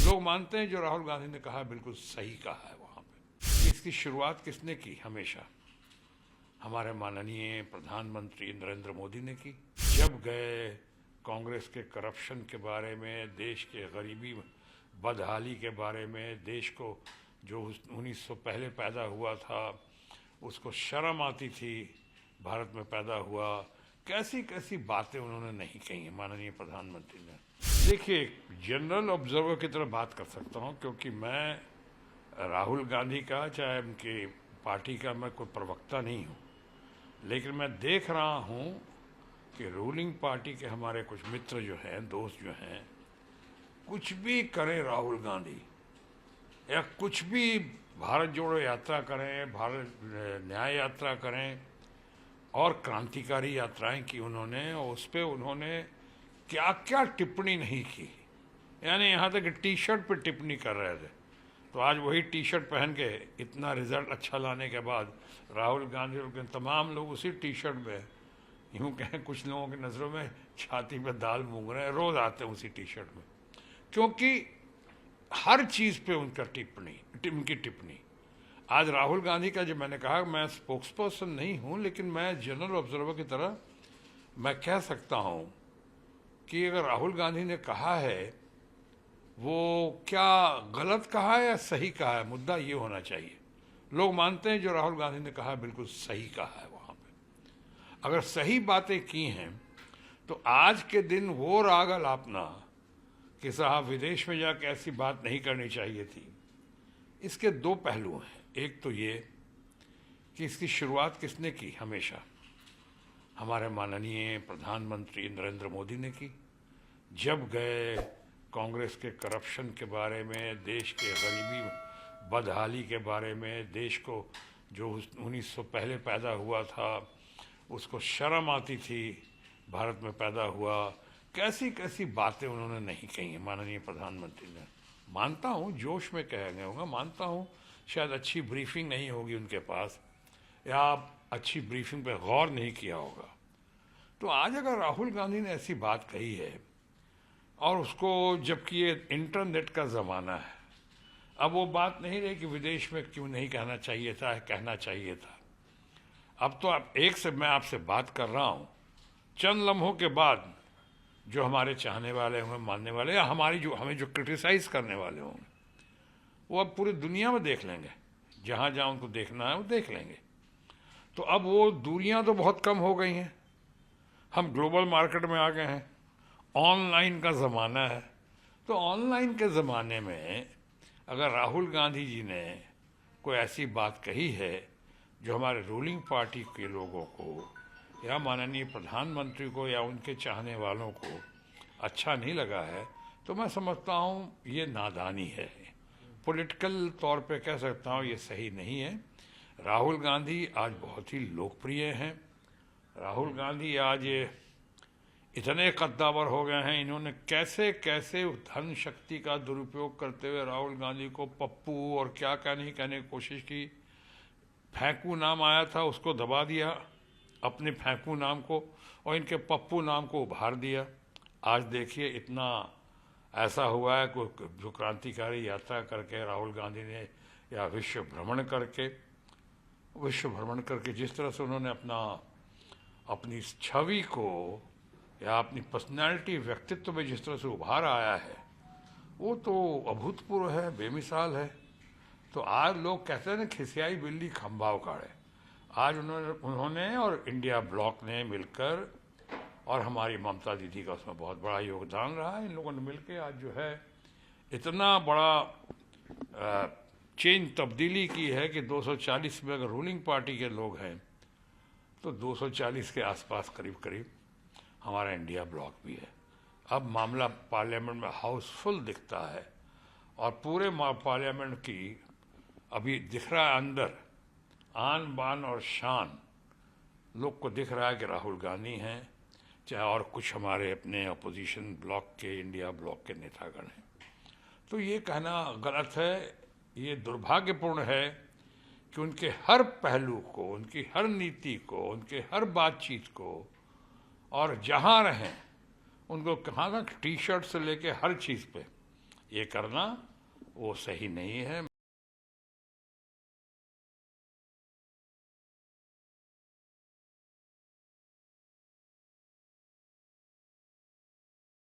लोग मानते हैं जो राहुल गांधी ने कहा बिल्कुल सही कहा है। वहाँ पे इसकी शुरुआत किसने की? हमेशा हमारे माननीय प्रधानमंत्री नरेंद्र मोदी ने की। जब गए कांग्रेस के करप्शन के बारे में, देश के गरीबी बदहाली के बारे में, देश को जो 1900 पहले पैदा हुआ था उसको शर्म आती थी भारत में पैदा हुआ, कैसी कैसी बातें उन्होंने नहीं कही हैं माननीय प्रधानमंत्री ने। देखिए, जनरल ऑब्जर्वर की तरह बात कर सकता हूं, क्योंकि मैं राहुल गांधी का, चाहे उनकी पार्टी का, मैं कोई प्रवक्ता नहीं हूं, लेकिन मैं देख रहा हूं कि रूलिंग पार्टी के हमारे कुछ मित्र जो हैं, दोस्त जो हैं, कुछ भी करें राहुल गांधी, या कुछ भी भारत जोड़ो यात्रा करें, भारत न्याय यात्रा करें, और क्रांतिकारी यात्राएं की उन्होंने, और उस पर उन्होंने क्या क्या टिप्पणी नहीं की। यानी यहाँ तक टी शर्ट पर टिप्पणी कर रहे थे, तो आज वही टी शर्ट पहन के इतना रिजल्ट अच्छा लाने के बाद राहुल गांधी और तमाम लोग उसी टी शर्ट में, यूँ कहें कुछ लोगों की नज़रों में छाती पे दाल मूंग रहे हैं, रोज़ आते हैं उसी टी शर्ट में, क्योंकि हर चीज़ पे उनका उनकी टिप्पणी। आज राहुल गांधी का, जो मैंने कहा, मैं स्पोक्स पर्सन नहीं हूँ, लेकिन मैं जनरल ऑब्जर्वर की तरह मैं कह सकता हूँ कि अगर राहुल गांधी ने कहा है, वो क्या गलत कहा है या सही कहा है, मुद्दा ये होना चाहिए। लोग मानते हैं जो राहुल गांधी ने कहा बिल्कुल सही कहा है। वहाँ पे अगर सही बातें की हैं तो आज के दिन वो राग अलापना कि साहब विदेश में जाकर ऐसी बात नहीं करनी चाहिए थी, इसके दो पहलू हैं। एक तो ये कि इसकी शुरुआत किसने की? हमेशा हमारे माननीय प्रधानमंत्री नरेंद्र मोदी ने की। जब गए कांग्रेस के करप्शन के बारे में, देश के गरीबी बदहाली के बारे में, देश को जो 1900 पहले पैदा हुआ था उसको शर्म आती थी भारत में पैदा हुआ, कैसी कैसी बातें उन्होंने नहीं कही हैं माननीय प्रधानमंत्री ने। मानता हूँ जोश में कह गए होंगे, मानता हूँ शायद अच्छी ब्रीफिंग नहीं होगी उनके पास, या अच्छी ब्रीफिंग पर गौर नहीं किया होगा। तो आज अगर राहुल गांधी ने ऐसी बात कही है, और उसको, जबकि ये इंटरनेट का ज़माना है, अब वो बात नहीं रही कि विदेश में क्यों नहीं कहना चाहिए था, कहना चाहिए था। अब तो आप मैं आपसे बात कर रहा हूँ, चंद लम्हों के बाद जो हमारे चाहने वाले होंगे, मानने वाले, या हमें जो क्रिटिसाइज़ करने वाले होंगे, वो अब पूरी दुनिया में देख लेंगे, जहाँ जहाँ उनको देखना है वो देख लेंगे। तो अब वो दूरियाँ तो बहुत कम हो गई हैं, हम ग्लोबल मार्केट में आ गए हैं, ऑनलाइन का ज़माना है। तो ऑनलाइन के ज़माने में अगर राहुल गांधी जी ने कोई ऐसी बात कही है जो हमारे रूलिंग पार्टी के लोगों को, या माननीय प्रधानमंत्री को, या उनके चाहने वालों को अच्छा नहीं लगा है, तो मैं समझता हूँ ये नादानी है। पॉलिटिकल तौर पे कह सकता हूँ ये सही नहीं है। राहुल गांधी आज बहुत ही लोकप्रिय हैं। राहुल गांधी आज इतने कद्दावर हो गए हैं, इन्होंने कैसे कैसे धन शक्ति का दुरुपयोग करते हुए राहुल गांधी को पप्पू और क्या क्या नहीं कहने की कोशिश की। फेंकू नाम आया था, उसको दबा दिया, अपने फेंकू नाम को, और इनके पप्पू नाम को उभार दिया। आज देखिए इतना ऐसा हुआ है कि जो क्रांतिकारी यात्रा करके राहुल गांधी ने, या विश्व भ्रमण करके जिस तरह से उन्होंने अपनी छवि को, या अपनी पर्सनैलिटी, व्यक्तित्व में जिस तरह से उभार आया है, वो तो अभूतपूर्व है, बेमिसाल है। तो आज लोग कहते हैं ना, खिसियाई बिल्ली खंभा उखाड़े। आज उन्होंने और इंडिया ब्लॉक ने मिलकर, और हमारी ममता दीदी का उसमें बहुत बड़ा योगदान रहा है, इन लोगों ने मिलकर आज जो है इतना बड़ा चेंज, तब्दीली की है कि 240 में अगर रूलिंग पार्टी के लोग हैं तो 240 के आसपास करीब करीब हमारा इंडिया ब्लॉक भी है। अब मामला पार्लियामेंट में हाउसफुल दिखता है, और पूरे पार्लियामेंट की अभी दिख रहा है अंदर आन बान और शान, लोग को दिख रहा है कि राहुल गांधी हैं, चाहे और कुछ हमारे अपने अपोजिशन ब्लॉक के, इंडिया ब्लॉक के नेतागण हैं। तो ये कहना गलत है, ये दुर्भाग्यपूर्ण है कि उनके हर पहलू को, उनकी हर नीति को, उनके हर बातचीत को, और जहाँ रहें उनको कहाँ तक टी शर्ट से लेके हर चीज़ पे ये करना वो सही नहीं है।